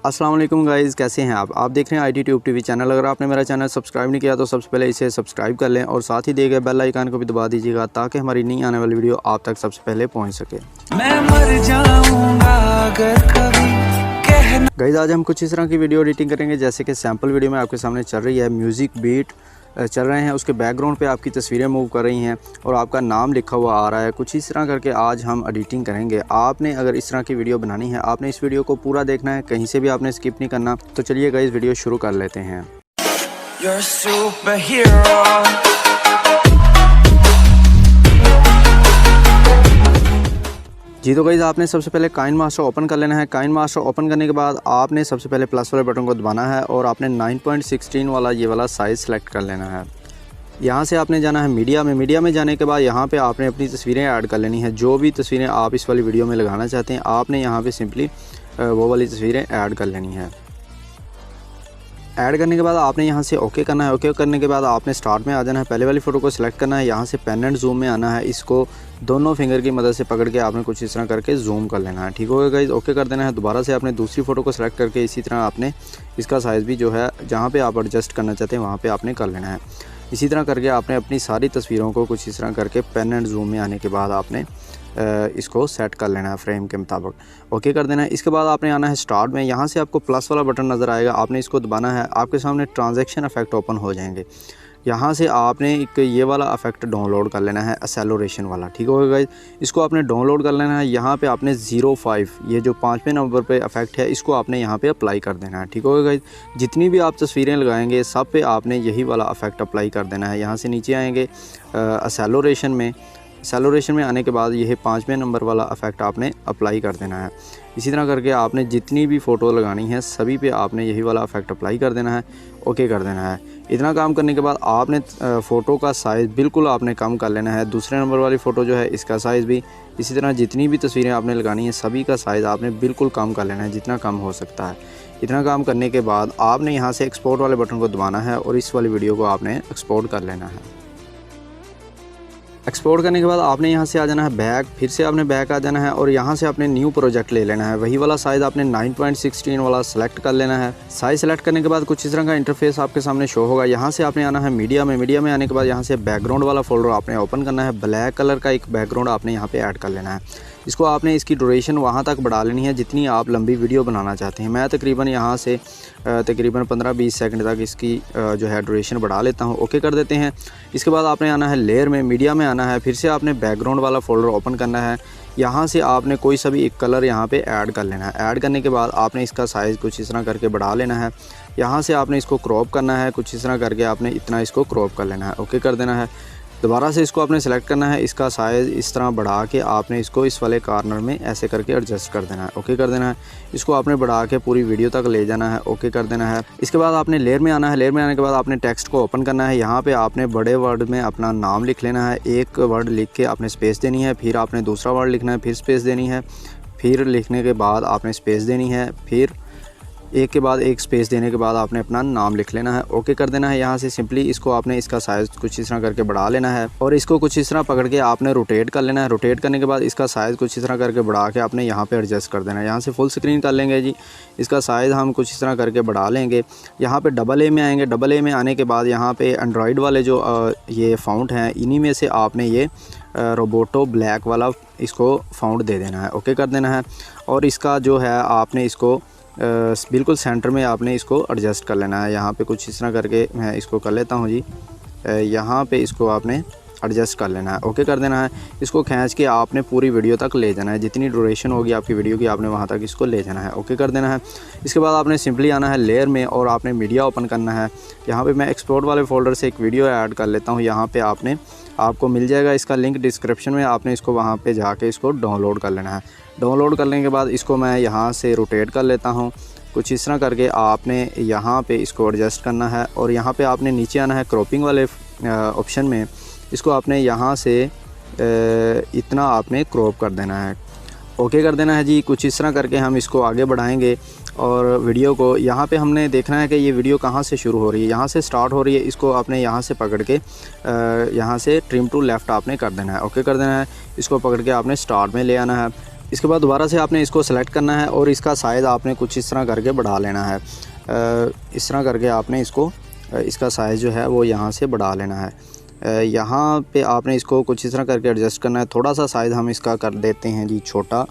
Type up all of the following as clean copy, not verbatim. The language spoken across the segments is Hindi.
अस्सलाम वालेकुम गाइज़, कैसे हैं आप देख रहे हैं IT ट्यूब टीवी चैनल। अगर आपने मेरा चैनल सब्सक्राइब नहीं किया तो सबसे पहले इसे सब्सक्राइब कर लें और साथ ही दिए गए बेल आइकन को भी दबा दीजिएगा ताकि हमारी नई आने वाली वीडियो आप तक सबसे पहले पहुंच सके। मैं मर जाऊंगा अगर कभी कहना। गाइज़, आज हम कुछ इस तरह की वीडियो एडिटिंग करेंगे जैसे कि सैम्पल वीडियो में आपके सामने चल रही है, म्यूज़िक बीट चल रहे हैं, उसके बैकग्राउंड पे आपकी तस्वीरें मूव कर रही हैं और आपका नाम लिखा हुआ आ रहा है। कुछ इस तरह करके आज हम एडिटिंग करेंगे। आपने अगर इस तरह की वीडियो बनानी है, आपने इस वीडियो को पूरा देखना है, कहीं से भी आपने स्किप नहीं करना। तो चलिए गाइस, वीडियो शुरू कर लेते हैं। You're a superhero. जी तो गाइज़, आपने सबसे पहले काइनमास्टर ओपन कर लेना है। काइनमास्टर ओपन करने के बाद आपने सबसे पहले प्लस वाले बटन को दबाना है और आपने 9.16 वाला ये वाला साइज़ सेलेक्ट कर लेना है। यहाँ से आपने जाना है मीडिया में। मीडिया में जाने के बाद यहाँ पे आपने अपनी तस्वीरें ऐड कर लेनी है। जो भी तस्वीरें आप इस वाली वीडियो में लगाना चाहते हैं, आपने यहाँ पे सिंपली वो वाली तस्वीरें ऐड कर लेनी है। ऐड करने के बाद आपने यहाँ से ओके करना है। ओके करने के बाद आपने स्टार्ट में आ जाना है। पहले वाली फ़ोटो को सिलेक्ट करना है, यहाँ से पेन एंड जूम में आना है। इसको दोनों फिंगर की मदद से पकड़ के आपने कुछ इस तरह करके जूम कर लेना है। ठीक होगा गाइस, ओके कर देना है। दोबारा से आपने दूसरी फ़ोटो को सिलेक्ट करके इसी तरह आपने इसका साइज़ भी जो है जहाँ पे आप एडजस्ट करना चाहते हैं वहाँ पे आपने कर लेना है। इसी तरह करके आपने अपनी सारी तस्वीरों को कुछ इस तरह करके पेन एंड जूम में आने के बाद आपने इसको सेट कर लेना है फ्रेम के मुताबिक। ओके कर देना है। इसके बाद आपने आना है स्टार्ट में। यहाँ से आपको प्लस वाला बटन नज़र आएगा, आपने इसको दबाना है। आपके सामने ट्रांजैक्शन इफेक्ट ओपन हो जाएंगे। यहाँ से आपने एक ये वाला इफेक्ट डाउनलोड कर लेना है, एक्सेलरेशन वाला। ठीक होगा गाइस, इसको आपने डाउनलोड कर लेना है। यहाँ पे आपने 05 ये जो 5वें नंबर पे इफेक्ट है, इसको आपने यहाँ पे अप्लाई कर देना है। ठीक होगा गाइस, जितनी भी आप तस्वीरें लगाएंगे सब पे आपने यही वाला इफेक्ट अप्लाई कर देना है। यहाँ से नीचे आएंगे एक्सेलरेशन में। एक्सेलरेशन में आने के बाद यह 5वें नंबर वाला इफेक्ट आपने अप्लाई कर देना है। इसी तरह करके आपने जितनी भी फ़ोटो लगानी है सभी पे आपने यही वाला इफेक्ट अप्लाई कर देना है। ओके कर देना है। इतना काम करने के बाद आपने फ़ोटो का साइज़ बिल्कुल आपने कम कर लेना है। दूसरे नंबर वाली फ़ोटो जो है इसका साइज़ भी, इसी तरह जितनी भी तस्वीरें आपने लगानी है सभी का साइज़ आपने बिल्कुल कम कर लेना है, जितना कम हो सकता है। इतना काम करने के बाद आपने यहाँ से एक्सपोर्ट वाले बटन को दबाना है और इस वाली वीडियो को आपने एक्सपोर्ट कर लेना है। एक्सपोर्ट करने के बाद आपने यहाँ से आ जाना है बैक। फिर से आपने बैक आ जाना है और यहाँ से आपने न्यू प्रोजेक्ट ले लेना है। वही वाला साइज़ आपने 9.16 वाला सेलेक्ट कर लेना है। साइज़ सेलेक्ट करने के बाद कुछ इस तरह का इंटरफेस आपके सामने शो होगा। यहाँ से आपने आना है मीडिया में। मीडिया में आने के बाद यहाँ से बैकग्राउंड वाला फोल्डर आपने ओपन करना है। ब्लैक कलर का एक बैकग्राउंड आपने यहाँ पे ऐड कर लेना है। इसको आपने इसकी ड्यूरेशन वहाँ तक बढ़ा लेनी है जितनी आप लंबी वीडियो बनाना चाहते हैं। मैं तकरीबन यहाँ से तकरीबन 15-20 सेकंड तक इसकी जो है ड्यूरेशन बढ़ा लेता हूँ। ओके कर देते हैं। इसके बाद आपने आना है लेयर में। मीडिया में आना है। फिर से आपने बैकग्राउंड वाला फोल्डर ओपन करना है। यहाँ से आपने कोई सा भी एक कलर यहाँ पे ऐड कर लेना है। ऐड करने के बाद आपने इसका साइज़ कुछ इस तरह करके बढ़ा लेना है। यहाँ से आपने इसको क्रॉप करना है। कुछ इस तरह करके आपने इतना इसको क्रॉप कर लेना है। ओके कर देना है। दोबारा से इसको आपने सेलेक्ट करना है। इसका साइज़ इस तरह बढ़ा के आपने इसको इस वाले कॉर्नर में ऐसे करके एडजस्ट कर देना है। ओके कर देना है। इसको आपने बढ़ा के पूरी वीडियो तक ले जाना है। ओके कर देना है। इसके बाद आपने लेयर में आना है। लेयर में आने के बाद आपने टेक्स्ट को ओपन करना है। यहाँ पे आपने बड़े वर्ड में अपना नाम लिख लेना है। एक वर्ड लिख के आपने स्पेस देनी है। फिर आपने दूसरा वर्ड लिखना है, फिर स्पेस देनी है। फिर लिखने के बाद आपने स्पेस देनी है। फिर एक के बाद एक स्पेस देने के बाद आपने अपना नाम लिख लेना है। ओके कर देना है। यहाँ से सिंपली इसको आपने इसका साइज़ कुछ इस तरह करके बढ़ा लेना है और इसको कुछ इस तरह पकड़ के आपने रोटेट कर लेना है। रोटेट करने के बाद इसका साइज़ कुछ इस तरह करके बढ़ा के आपने यहाँ पे एडजस्ट कर देना है। यहाँ से फुल स्क्रीन कर लेंगे जी। इसका साइज़ हम कुछ इस तरह करके बढ़ा लेंगे। यहाँ पे डबल ए में आएंगे। डबल ए में आने के बाद यहाँ पे एंड्रॉयड वाले जो ये फ़ॉन्ट हैं, इन्हीं में से आपने ये रोबोटो ब्लैक वाला इसको फ़ॉन्ट दे देना है। ओके कर देना है। और इसका जो है आपने इसको बिल्कुल सेंटर में आपने इसको एडजस्ट कर लेना है। यहाँ पे कुछ इस तरह करके मैं इसको कर लेता हूँ जी। यहाँ पे इसको आपने एडजस्ट कर लेना है। ओके कर देना है। इसको खींच के आपने पूरी वीडियो तक ले जाना है। जितनी ड्यूरेशन होगी आपकी वीडियो की आपने वहाँ तक इसको ले जाना है। ओके कर देना है। इसके बाद आपने सिंपली आना है लेयर में और आपने मीडिया ओपन करना है। यहाँ पे मैं एक्सपोर्ट वाले फोल्डर से एक वीडियो ऐड कर लेता हूँ। यहाँ पे आपको मिल जाएगा इसका लिंक डिस्क्रिप्शन में। आपने इसको वहाँ पे जाके इसको डाउनलोड कर लेना है। डाउनलोड करने के बाद इसको मैं यहाँ से रोटेट कर लेता हूँ। कुछ इस तरह करके आपने यहाँ पे इसको एडजस्ट करना है और यहाँ पे आपने नीचे आना है क्रॉपिंग वाले ऑप्शन में। इसको आपने यहाँ से इतना आपने क्रॉप कर देना है। ओके कर देना है जी। कुछ इस तरह करके हम इसको आगे बढ़ाएंगे और वीडियो को यहाँ पे हमने देखना है कि ये वीडियो कहाँ से शुरू हो रही है। यहाँ से स्टार्ट हो रही है। इसको आपने यहाँ से पकड़ के यहाँ से ट्रिम टू लेफ़्ट आपने कर देना है। ओके कर देना है। इसको पकड़ के आपने स्टार्ट में ले आना है। इसके बाद दोबारा से आपने इसको सेलेक्ट करना है और इसका साइज़ आपने कुछ इस तरह करके बढ़ा लेना है। इस तरह करके आपने इसको इसका साइज़ जो है वो यहाँ से बढ़ा लेना है। यहाँ पे आपने इसको कुछ इस तरह करके एडजस्ट करना है। थोड़ा सा साइज़ हम इसका कर देते हैं जी छोटा।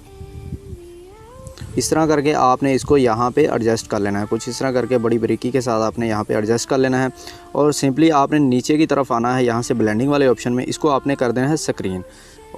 इस तरह करके आपने इसको यहाँ पे एडजस्ट कर लेना है। कुछ इस तरह करके बड़ी बारीकी के साथ आपने यहाँ पे एडजस्ट कर लेना है और सिंपली आपने नीचे की तरफ आना है। यहाँ से ब्लेंडिंग वाले ऑप्शन में इसको आपने कर देना है स्क्रीन,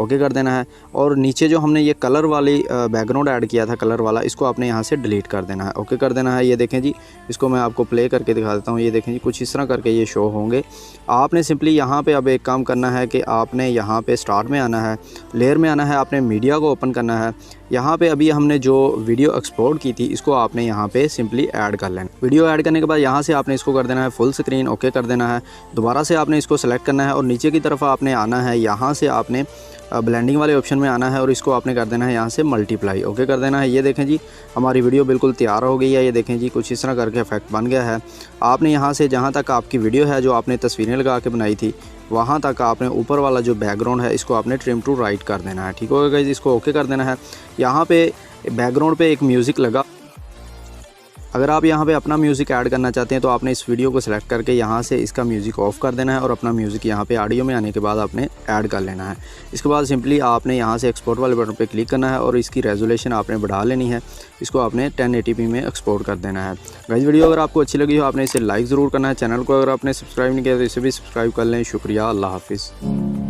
ओके कर देना है। और नीचे जो हमने ये कलर वाली बैकग्राउंड ऐड किया था कलर वाला, इसको आपने यहाँ से डिलीट कर देना है, ओके कर देना है। ये देखें जी, इसको मैं आपको प्ले करके दिखा देता हूँ। ये देखें जी, कुछ इस तरह करके ये शो होंगे। आपने सिंपली यहाँ पे अब एक काम करना है कि आपने यहाँ पे स्टार्ट में आना है, लेयर में आना है, आपने मीडिया को ओपन करना है। यहाँ पे अभी हमने जो वीडियो एक्सपोर्ट की थी इसको आपने यहाँ पे सिंपली ऐड कर लेना। वीडियो ऐड करने के बाद यहाँ से आपने इसको कर देना है फुल स्क्रीन, ओके कर देना है। दोबारा से आपने इसको सेलेक्ट करना है और नीचे की तरफ आपने आना है। यहाँ से आपने ब्लेंडिंग वाले ऑप्शन में आना है और इसको आपने कर देना है यहाँ से मल्टीप्लाई, ओके कर देना है। ये देखें जी, हमारी वीडियो बिल्कुल तैयार हो गई है। ये देखें जी, कुछ इस तरह करके इफेक्ट बन गया है। आपने यहाँ से जहाँ तक आपकी वीडियो है जो आपने तस्वीरें लगा के बनाई थी वहाँ तक आपने ऊपर वाला जो बैकग्राउंड है इसको आपने ट्रिम टू राइट कर देना है, ठीक होगा गाइस। इसको ओके कर देना है। यहाँ पे बैकग्राउंड पे एक म्यूज़िक लगा। अगर आप यहाँ पे अपना म्यूज़िक ऐड करना चाहते हैं तो आपने इस वीडियो को सिलेक्ट करके यहाँ से इसका म्यूज़िक ऑफ़ कर देना है और अपना म्यूज़िक यहाँ पे ऑडियो में आने के बाद आपने ऐड कर लेना है। इसके बाद सिंपली आपने यहाँ से एक्सपोर्ट वाले बटन पे क्लिक करना है और इसकी रेजोल्यूशन आपने बढ़ा लेनी है। इसको आपने 1080p में एक्सपोर्ट कर देना है। गाइस, वीडियो अगर आपको अच्छी लगी हो आपने इसे लाइक ज़रूर करना है। चैनल को अगर आपने सब्सक्राइब नहीं किया तो इसे भी सब्सक्राइब कर लें। शुक्रिया, अल्लाह हाफिज़।